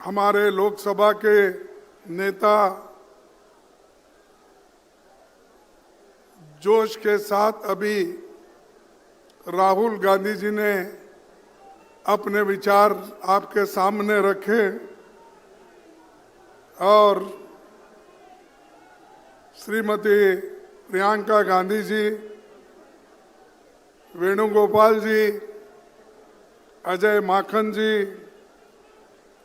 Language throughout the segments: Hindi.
हमारे लोकसभा के नेता जोश के साथ अभी राहुल गांधी जी ने अपने विचार आपके सामने रखे और श्रीमती प्रियंका गांधी जी, वेणुगोपाल जी, अजय माखन जी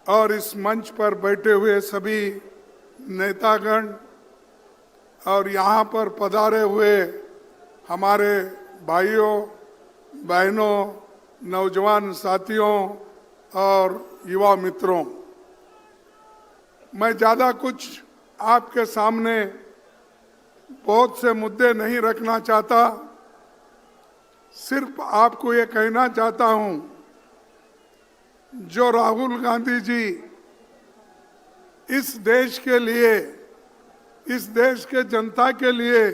और इस मंच पर बैठे हुए सभी नेतागण और यहाँ पर पधारे हुए हमारे भाइयों बहनों, नौजवान साथियों और युवा मित्रों, मैं ज़्यादा कुछ आपके सामने बहुत से मुद्दे नहीं रखना चाहता। सिर्फ आपको ये कहना चाहता हूँ, जो राहुल गांधी जी इस देश के लिए, इस देश के जनता के लिए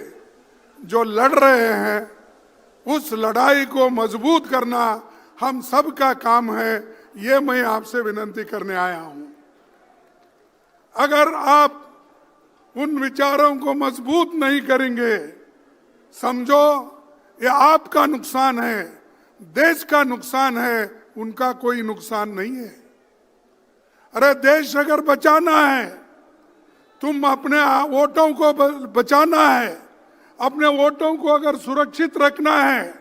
जो लड़ रहे हैं, उस लड़ाई को मजबूत करना हम सब का काम है। ये मैं आपसे विनती करने आया हूं। अगर आप उन विचारों को मजबूत नहीं करेंगे, समझो ये आपका नुकसान है, देश का नुकसान है, उनका कोई नुकसान नहीं है। अरे देश अगर बचाना है, तुम अपने वोटों को बचाना है, अपने वोटों को अगर सुरक्षित रखना है,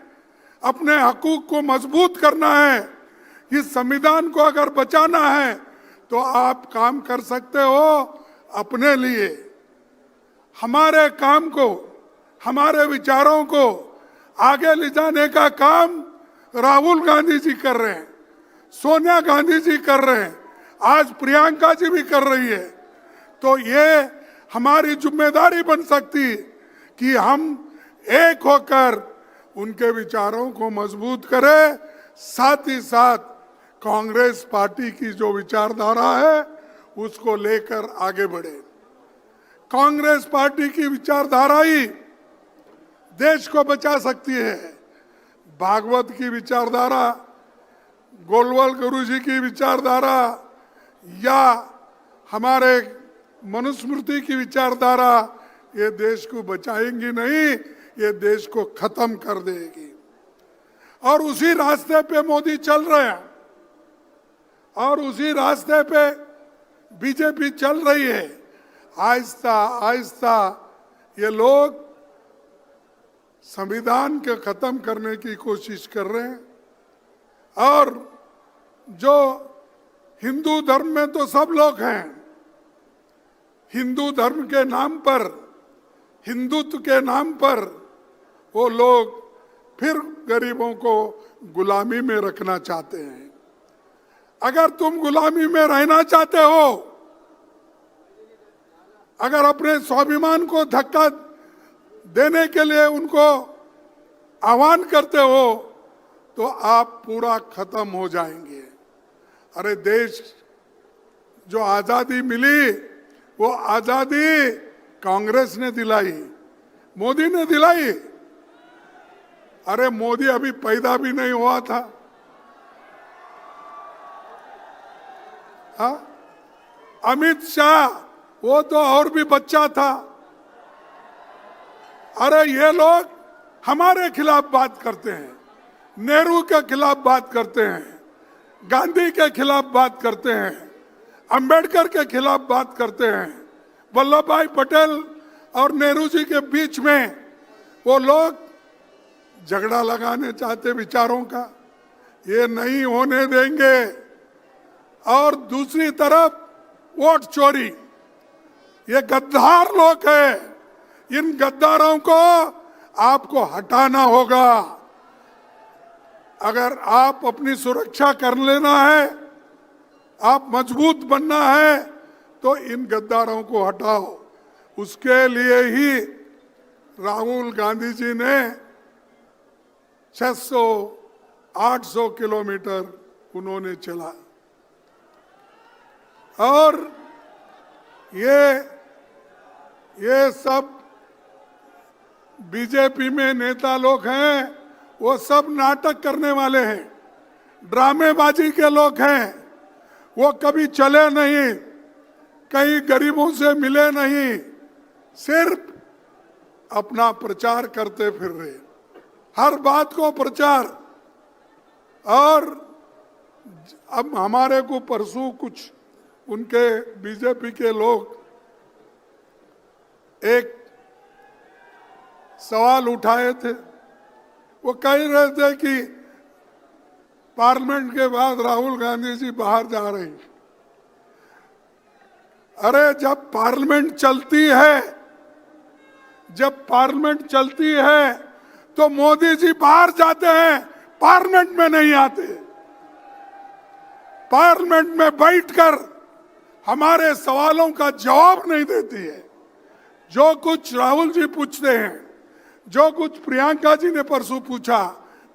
अपने हकूक को मजबूत करना है, इस संविधान को अगर बचाना है, तो आप काम कर सकते हो अपने लिए। हमारे काम को, हमारे विचारों को आगे ले जाने का काम राहुल गांधी जी कर रहे हैं, सोनिया गांधी जी कर रहे हैं, आज प्रियंका जी भी कर रही है। तो ये हमारी जिम्मेदारी बन सकती कि हम एक होकर उनके विचारों को मजबूत करें, साथ ही साथ कांग्रेस पार्टी की जो विचारधारा है उसको लेकर आगे बढ़े। कांग्रेस पार्टी की विचारधारा ही देश को बचा सकती है। भागवत की विचारधारा, गोलवाल गुरु जी की विचारधारा या हमारे मनुस्मृति की विचारधारा ये देश को बचाएंगी नहीं, ये देश को खत्म कर देगी। और उसी रास्ते पे मोदी चल रहे हैं और उसी रास्ते पे बीजेपी चल रही है। आहिस्ता आहिस्ता ये लोग संविधान के खत्म करने की कोशिश कर रहे हैं। और जो हिंदू धर्म में तो सब लोग हैं, हिंदू धर्म के नाम पर, हिंदुत्व के नाम पर वो लोग फिर गरीबों को गुलामी में रखना चाहते हैं। अगर तुम गुलामी में रहना चाहते हो, अगर अपने स्वाभिमान को धक्का देने के लिए उनको आह्वान करते हो, तो आप पूरा खत्म हो जाएंगे। अरे देश जो आजादी मिली, वो आजादी कांग्रेस ने दिलाई, मोदी ने दिलाई। अरे मोदी अभी पैदा भी नहीं हुआ था। हाँ, अमित शाह वो तो और भी बच्चा था। अरे ये लोग हमारे खिलाफ बात करते हैं, नेहरू के खिलाफ बात करते हैं, गांधी के खिलाफ बात करते हैं, अंबेडकर के खिलाफ बात करते हैं। वल्लभ भाई पटेल और नेहरू जी के बीच में वो लोग झगड़ा लगाने चाहते विचारों का, ये नहीं होने देंगे। और दूसरी तरफ वोट चोरी, ये गद्दार लोग हैं, इन गद्दारों को आपको हटाना होगा। अगर आप अपनी सुरक्षा कर लेना है, आप मजबूत बनना है, तो इन गद्दारों को हटाओ। उसके लिए ही राहुल गांधी जी ने 600-800 किलोमीटर उन्होंने चला। और ये सब बीजेपी में नेता लोग हैं, वो सब नाटक करने वाले हैं, ड्रामेबाजी के लोग हैं। वो कभी चले नहीं, कहीं गरीबों से मिले नहीं, सिर्फ अपना प्रचार करते फिर रहे, हर बात को प्रचार। और अब हमारे को परसों कुछ उनके बीजेपी के लोग एक सवाल उठाए थे, वो कह रहे थे कि पार्लियामेंट के बाद राहुल गांधी जी बाहर जा रहे हैं। अरे जब पार्लियामेंट चलती है, जब पार्लियामेंट चलती है तो मोदी जी बाहर जाते हैं, पार्लियामेंट में नहीं आते। पार्लियामेंट में बैठकर हमारे सवालों का जवाब नहीं देती है। जो कुछ राहुल जी पूछते हैं, जो कुछ प्रियंका जी ने परसों पूछा,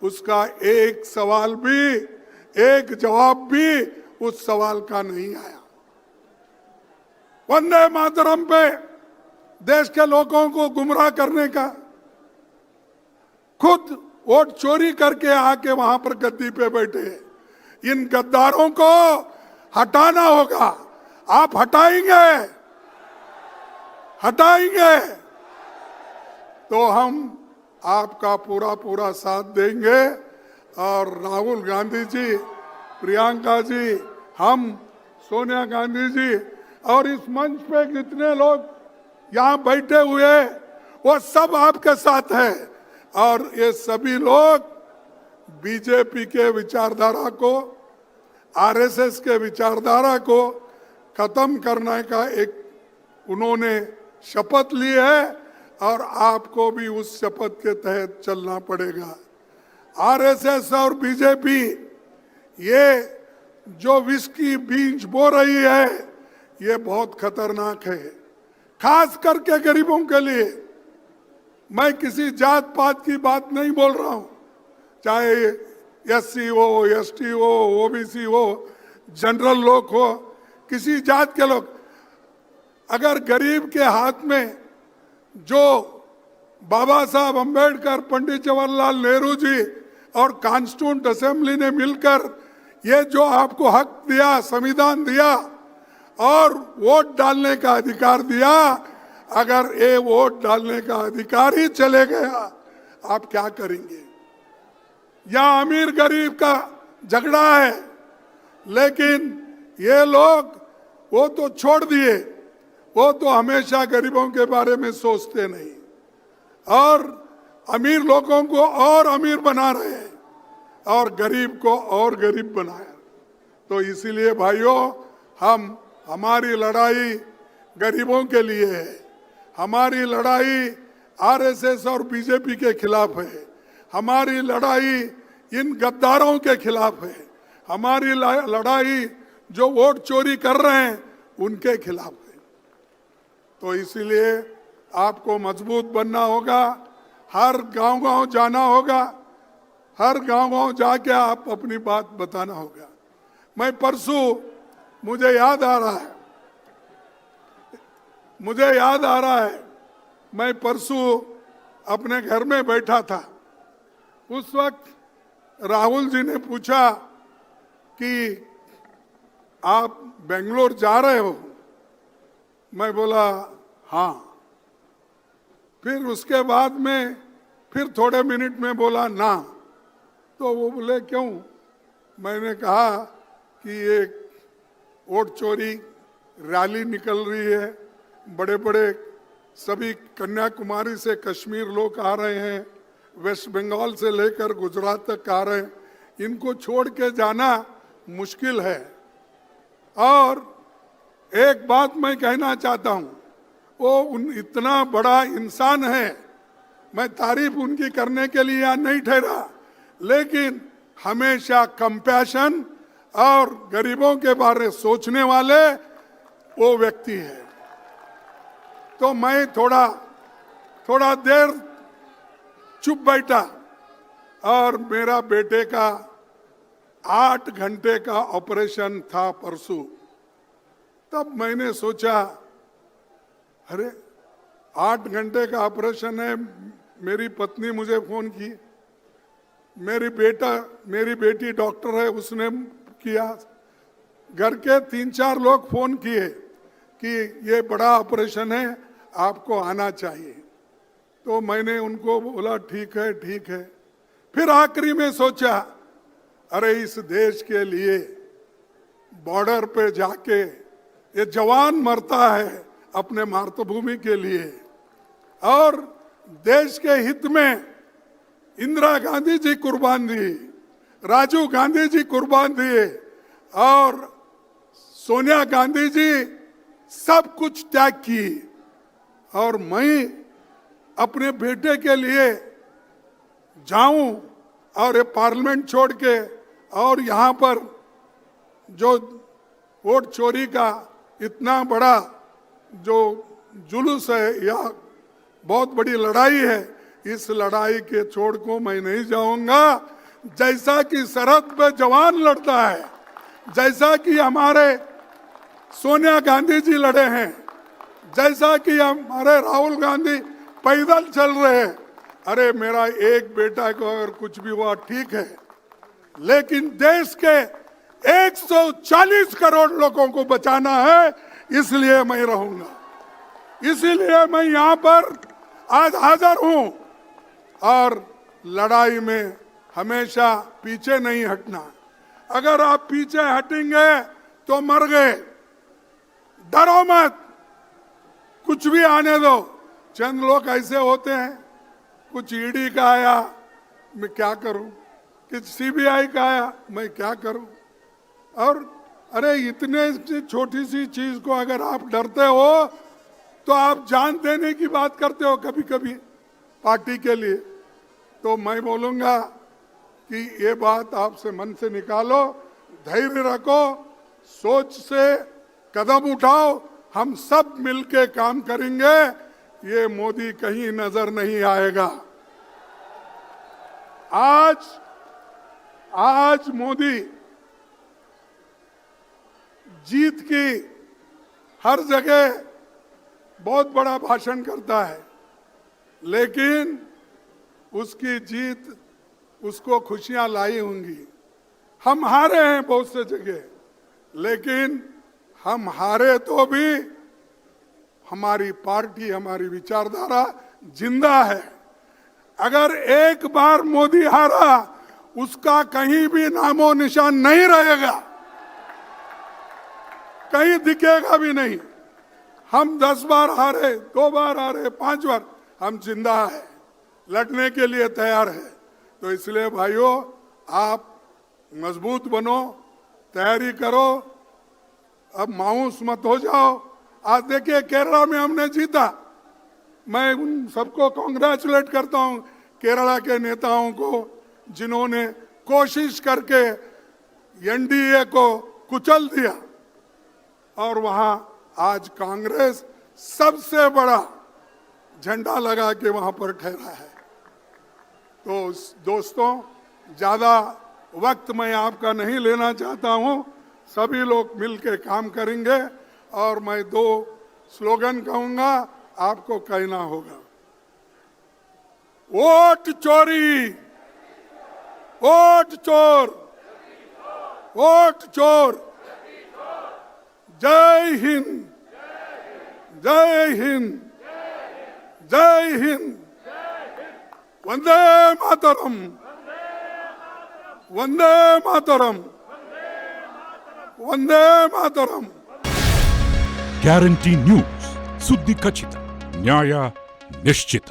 उसका एक सवाल भी, एक जवाब भी उस सवाल का नहीं आया। वंदे मातरम पे देश के लोगों को गुमराह करने का, खुद वोट चोरी करके आके वहां पर गद्दी पे बैठे, इन गद्दारों को हटाना होगा। आप हटाएंगे, हटाएंगे तो हम आपका पूरा पूरा साथ देंगे। और राहुल गांधी जी, प्रियंका जी, हम, सोनिया गांधी जी और इस मंच पे जितने लोग यहाँ बैठे हुए, वो सब आपके साथ है। और ये सभी लोग बीजेपी के विचारधारा को, आरएसएस के विचारधारा को खत्म करने का एक उन्होंने शपथ ली है और आपको भी उस शपथ के तहत चलना पड़ेगा। आरएसएस और बीजेपी ये जो विष की बीज बो रही है, ये बहुत खतरनाक है, खास करके गरीबों के लिए। मैं किसी जात पात की बात नहीं बोल रहा हूं, चाहे एससी हो, एसटी हो, ओबीसी हो, जनरल लोग हो, किसी जात के लोग। अगर गरीब के हाथ में जो बाबा साहब अंबेडकर, पंडित जवाहरलाल नेहरू जी और कॉन्स्टिट्यूंट असेंबली ने मिलकर ये जो आपको हक दिया, संविधान दिया और वोट डालने का अधिकार दिया, अगर ये वोट डालने का अधिकार ही चले गया, आप क्या करेंगे? यहाँ अमीर गरीब का झगड़ा है, लेकिन ये लोग वो तो छोड़ दिए, वो तो हमेशा गरीबों के बारे में सोचते नहीं और अमीर लोगों को और अमीर बना रहे हैं और गरीब को और गरीब बनाया। तो इसीलिए भाइयों, हमारी लड़ाई गरीबों के लिए है, हमारी लड़ाई आरएसएस और बीजेपी के खिलाफ है, हमारी लड़ाई इन गद्दारों के खिलाफ है, हमारी लड़ाई जो वोट चोरी कर रहे हैं उनके खिलाफ है। तो इसीलिए आपको मजबूत बनना होगा, हर गांव-गांव जाना होगा, हर गांव-गांव जाके आप अपनी बात बताना होगा। मैं परसों, मुझे याद आ रहा है, मैं परसों अपने घर में बैठा था। उस वक्त राहुल जी ने पूछा कि आप बेंगलोर जा रहे हो? मैं बोला हाँ। फिर उसके बाद में फिर थोड़े मिनट में बोला ना। तो वो बोले क्यों? मैंने कहा कि ये वोट चोरी रैली निकल रही है, बड़े बड़े सभी कन्याकुमारी से कश्मीर लोग आ रहे हैं, वेस्ट बंगाल से लेकर गुजरात तक आ रहे हैं, इनको छोड़ के जाना मुश्किल है। और एक बात मैं कहना चाहता हूं, वो इतना बड़ा इंसान है, मैं तारीफ उनकी करने के लिए यहाँ नहीं ठहरा, लेकिन हमेशा कंपैशन और गरीबों के बारे में सोचने वाले वो व्यक्ति है। तो मैं थोड़ा देर चुप बैठा और मेरा बेटे का 8 घंटे का ऑपरेशन था परसों। तब मैंने सोचा, अरे 8 घंटे का ऑपरेशन है। मेरी पत्नी मुझे फोन की, मेरी बेटी डॉक्टर है, उसने किया, घर के 3-4 लोग फोन किए कि ये बड़ा ऑपरेशन है, आपको आना चाहिए। तो मैंने उनको बोला ठीक है ठीक है। फिर आखिरी में सोचा, अरे इस देश के लिए बॉर्डर पे जाके ये जवान मरता है अपने मातृभूमि के लिए, और देश के हित में इंदिरा गांधी जी कुर्बान दी, राजीव गांधी जी कुर्बान दिए, और सोनिया गांधी जी सब कुछ त्याग की, और मैं अपने बेटे के लिए जाऊं और ये पार्लियामेंट छोड़ के और यहाँ पर जो वोट चोरी का इतना बड़ा जो जुलूस है या बहुत बड़ी लड़ाई है, इस लड़ाई के छोड़ को मैं नहीं जाऊंगा। जैसा कि सरहद पे जवान लड़ता है, जैसा कि हमारे सोनिया गांधी जी लड़े हैं, जैसा कि हमारे राहुल गांधी पैदल चल रहे हैं, अरे मेरा एक बेटा को अगर कुछ भी हुआ ठीक है, लेकिन देश के 140 करोड़ लोगों को बचाना है, इसलिए मैं रहूंगा। इसीलिए मैं यहाँ पर आज हाजिर हूं, और लड़ाई में हमेशा पीछे नहीं हटना। अगर आप पीछे हटेंगे तो मर गए। डरो मत, कुछ भी आने दो। चंद लोग ऐसे होते हैं, कुछ ईडी का आया मैं क्या करूं, कुछ सीबीआई का आया मैं क्या करूं, और अरे इतने छोटी सी चीज को अगर आप डरते हो तो आप जान देने की बात करते हो कभी कभी पार्टी के लिए। तो मैं बोलूंगा कि ये बात आपसे मन से निकालो, धैर्य रखो, सोच से कदम उठाओ, हम सब मिलके काम करेंगे, ये मोदी कहीं नजर नहीं आएगा। आज मोदी जीत की हर जगह बहुत बड़ा भाषण करता है, लेकिन उसकी जीत उसको खुशियां लाई होंगी। हम हारे हैं बहुत से जगह, लेकिन हम हारे तो भी हमारी पार्टी, हमारी विचारधारा जिंदा है। अगर एक बार मोदी हारा, उसका कहीं भी नामो निशान नहीं रहेगा, कहीं दिखेगा भी नहीं। हम 10 बार हारे, 2 बार हारे, 5 बार, हम जिंदा है, लड़ने के लिए तैयार है। तो इसलिए भाइयों, आप मजबूत बनो, तैयारी करो, अब मायूस मत हो जाओ। आज देखिए केरला में हमने जीता, मैं उन सबको कांग्रेचुलेट करता हूं, केरला के नेताओं को जिन्होंने कोशिश करके एनडीए को कुचल दिया, और वहां आज कांग्रेस सबसे बड़ा झंडा लगा के वहां पर ठहरा है। तो दोस्तों, ज्यादा वक्त मैं आपका नहीं लेना चाहता हूं, सभी लोग मिलकर काम करेंगे, और मैं 2 स्लोगन कहूंगा, आपको कहना होगा। वोट चोरी, वोट चोर, वोट चोर, जय हिंद, जय हिंद, जय हिंद, वंदे मातरम, वंदे मातरम, वंदे मातरम। ಗ್ಯಾರಂಟಿ ನ್ಯೂಸ್, ಸುದ್ದಿ ಖಚಿತ, ನ್ಯಾಯ ನಿಶ್ಚಿತ.